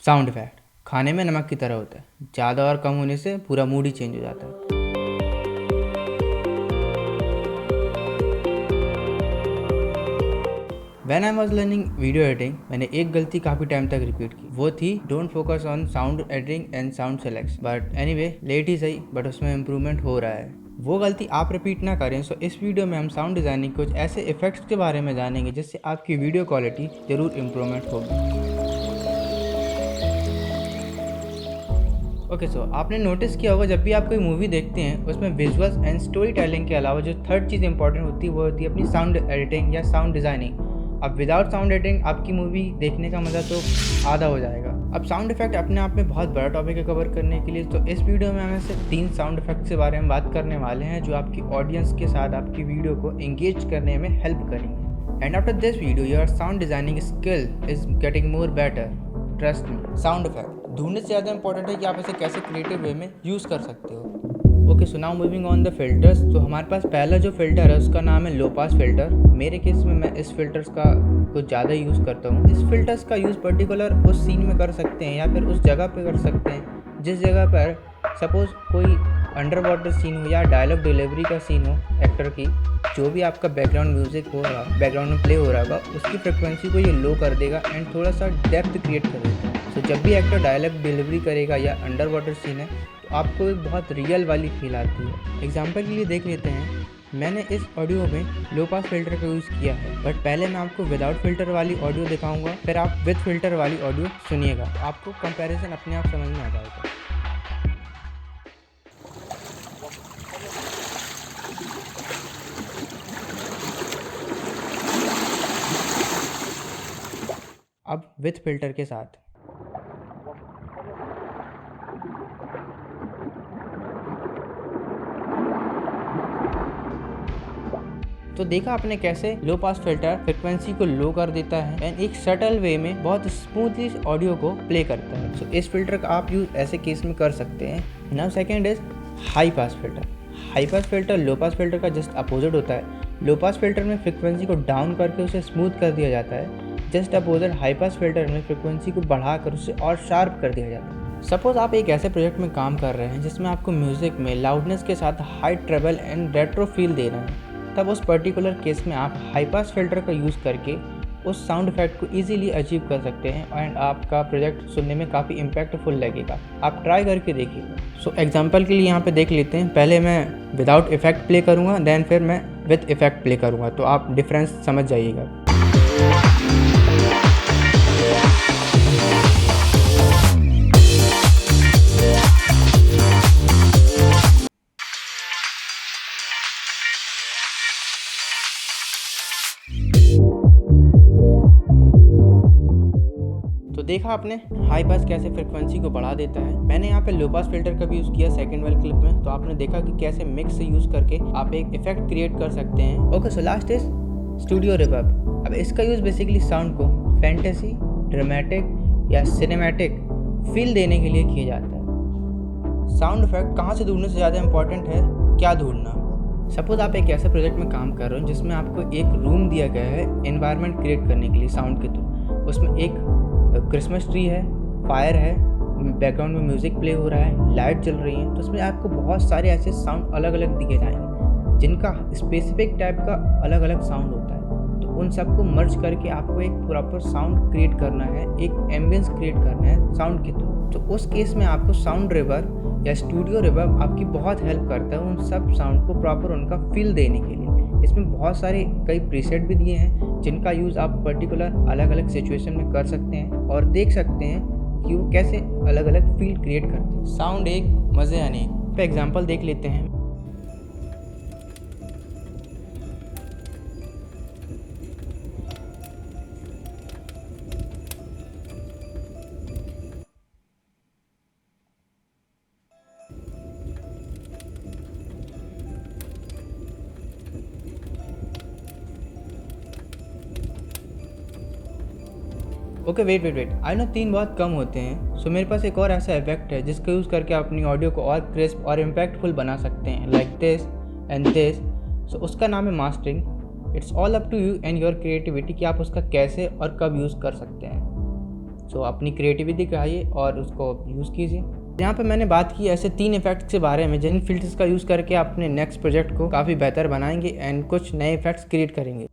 Sound effect खाने में नमक की तरह होता है, ज़्यादा और कम होने से पूरा मूड ही चेंज हो जाता है। When I was learning video editing, मैंने एक गलती काफ़ी टाइम तक रिपीट की। वो थी don't focus on sound editing and sound select. But anyway, late ही सही, बट उसमें इम्प्रूवमेंट हो रहा है। वो गलती आप रिपीट ना करें। सो इस वीडियो में हम साउंड डिज़ाइनिंग कुछ ऐसे इफेक्ट्स के बारे में जानेंगे जिससे आपकी वीडियो क्वालिटी ज़रूर इम्प्रूवमेंट होगी। ओके, सो आपने नोटिस किया होगा जब भी आप कोई मूवी देखते हैं उसमें विजुअल्स एंड स्टोरी टेलिंग के अलावा जो थर्ड चीज़ इंपॉर्टेंट होती है वो होती है अपनी साउंड एडिटिंग या साउंड डिज़ाइनिंग। अब विदाउट साउंड एडिटिंग आपकी मूवी देखने का मज़ा तो आधा हो जाएगा। अब साउंड इफेक्ट अपने आप में बहुत बड़ा टॉपिक है कवर करने के लिए, तो इस वीडियो में हम सिर्फ 3 साउंड इफेक्ट्स के बारे में बात करने वाले हैं जो आपकी ऑडियंस के साथ आपकी वीडियो को एंगेज करने में हेल्प करेंगे। And after this video your sound designing skill is getting more better, trust me. Sound effect ढूंढने से ज़्यादा इंपॉर्टेंट है कि आप इसे कैसे क्रिएटिव वे में यूज़ कर सकते हो। Okay, so now moving on the filters. तो हमारे पास पहला जो फिल्टर है उसका नाम है लो पास फिल्टर। मेरे केस में मैं इस फिल्टर्स का कुछ ज़्यादा यूज़ करता हूँ। इस फिल्टर्स का यूज़ पर्टिकुलर उस सीन में कर सकते हैं या फिर उस जगह पे कर सकते हैं जिस जगह पर सपोज़ कोई अंडर वाटर सीन हो या डायलॉग डिलीवरी का सीन हो एक्टर की, जो भी आपका बैकग्राउंड म्यूजिक हो रहा बैकग्राउंड में प्ले हो रहा होगा उसकी फ्रिक्वेंसी को ये लो कर देगा एंड थोड़ा सा डेप्थ क्रिएट कर देगा। तो जब भी एक्टर डायलॉग डिलीवरी करेगा या अंडर वाटर सीन है तो आपको एक बहुत रियल वाली फील आती है। एग्जाम्पल के लिए देख लेते हैं, मैंने इस ऑडियो में लो पास फिल्टर का यूज़ किया है, बट पहले मैं आपको विदाउट फिल्टर वाली ऑडियो दिखाऊंगा, फिर आप विद फिल्टर वाली ऑडियो सुनिएगा, आपको कंपैरिजन अपने आप समझ में आ जाएगा। अब विथ फिल्टर के साथ तो देखा आपने कैसे लो पास फिल्टर फ्रिक्वेंसी को लो कर देता है एंड एक सटल वे में बहुत स्मूथली ऑडियो को प्ले करता है। सो इस फिल्टर का आप यूज ऐसे केस में कर सकते हैं। Now second is high pass filter. High pass filter low pass filter का जस्ट अपोजिट होता है। लो पास फिल्टर में फ्रिक्वेंसी को डाउन करके उसे स्मूथ कर दिया जाता है, just opposite high pass filter में फ्रिक्वेंसी को बढ़ाकर उसे और शार्प कर दिया जाता है। सपोज आप एक ऐसे प्रोजेक्ट में काम कर रहे हैं जिसमें आपको म्यूजिक में लाउडनेस के साथ high treble and retro feel देना है, तब उस पर्टिकुलर केस में आप हाई पास फिल्टर का यूज़ करके उस साउंड इफेक्ट को इजीली अचीव कर सकते हैं एंड आपका प्रोजेक्ट सुनने में काफ़ी इम्पैक्टफुल लगेगा। आप ट्राई करके देखिए। सो एग्जांपल के लिए यहाँ पे देख लेते हैं, पहले मैं विदाउट इफेक्ट प्ले करूँगा, देन फिर मैं विद इफेक्ट प्ले करूँगा, तो आप डिफरेंस समझ जाइएगा। तो देखा आपने हाई पास कैसे फ्रिक्वेंसी को बढ़ा देता है। मैंने यहाँ पे लो पास फिल्टर का भी यूज़ किया सेकंड वाले क्लिप में, तो आपने देखा कि कैसे मिक्स से यूज़ करके आप एक इफेक्ट क्रिएट कर सकते हैं। Okay, so last is studio reverb. अब इसका यूज़ बेसिकली साउंड को फैंटेसी, ड्रामेटिक या सिनेमैटिक फील देने के लिए किया जाता है। साउंड इफेक्ट कहाँ से ढूंढने से ज़्यादा इंपॉर्टेंट है क्या ढूंढना। सपोज आप एक ऐसे प्रोजेक्ट में काम कर रहे हो जिसमें आपको एक रूम दिया गया है एनवायरनमेंट क्रिएट करने के लिए साउंड के थ्रू। उसमें एक क्रिसमस ट्री है, फायर है, बैकग्राउंड में म्यूज़िक प्ले हो रहा है, लाइट जल रही है, तो उसमें आपको बहुत सारे ऐसे साउंड अलग अलग दिए जाएंगे जिनका स्पेसिफिक टाइप का अलग अलग साउंड होता है। तो उन सबको मर्ज करके आपको एक प्रॉपर साउंड क्रिएट करना है, एक एम्बियंस क्रिएट करना है साउंड के थ्रू। तो उस केस में आपको साउंड रिवर्ब या स्टूडियो रिवर्ब आपकी बहुत हेल्प करता है उन सब साउंड को प्रॉपर उनका फील देने के लिए। इसमें बहुत सारे कई प्रीसेट भी दिए हैं जिनका यूज़ आप पर्टिकुलर अलग अलग सिचुएशन में कर सकते हैं और देख सकते हैं कि वो कैसे अलग अलग फील क्रिएट करते हैं। साउंड एक मज़े अनेक पे एग्जांपल देख लेते हैं। ओके, वेट आई नो 3 बहुत कम होते हैं। सो मेरे पास एक और ऐसा इफेक्ट है जिसका यूज़ करके आप अपनी ऑडियो को और क्रिस्प और इम्पैक्टफुल बना सकते हैं, like this and this. So उसका नाम है mastering. It's all up to you and your creativity कि आप उसका कैसे और कब यूज़ कर सकते हैं। सो अपनी क्रिएटिविटी दिखाइए और उसको यूज़ कीजिए। यहाँ पे मैंने बात की ऐसे 3 इफेक्ट्स के बारे में जिन फिल्टर्स का यूज़ करके आप अपने नेक्स्ट प्रोजेक्ट को काफ़ी बेहतर बनाएंगे एंड कुछ नए इफेक्ट्स क्रिएट करेंगे।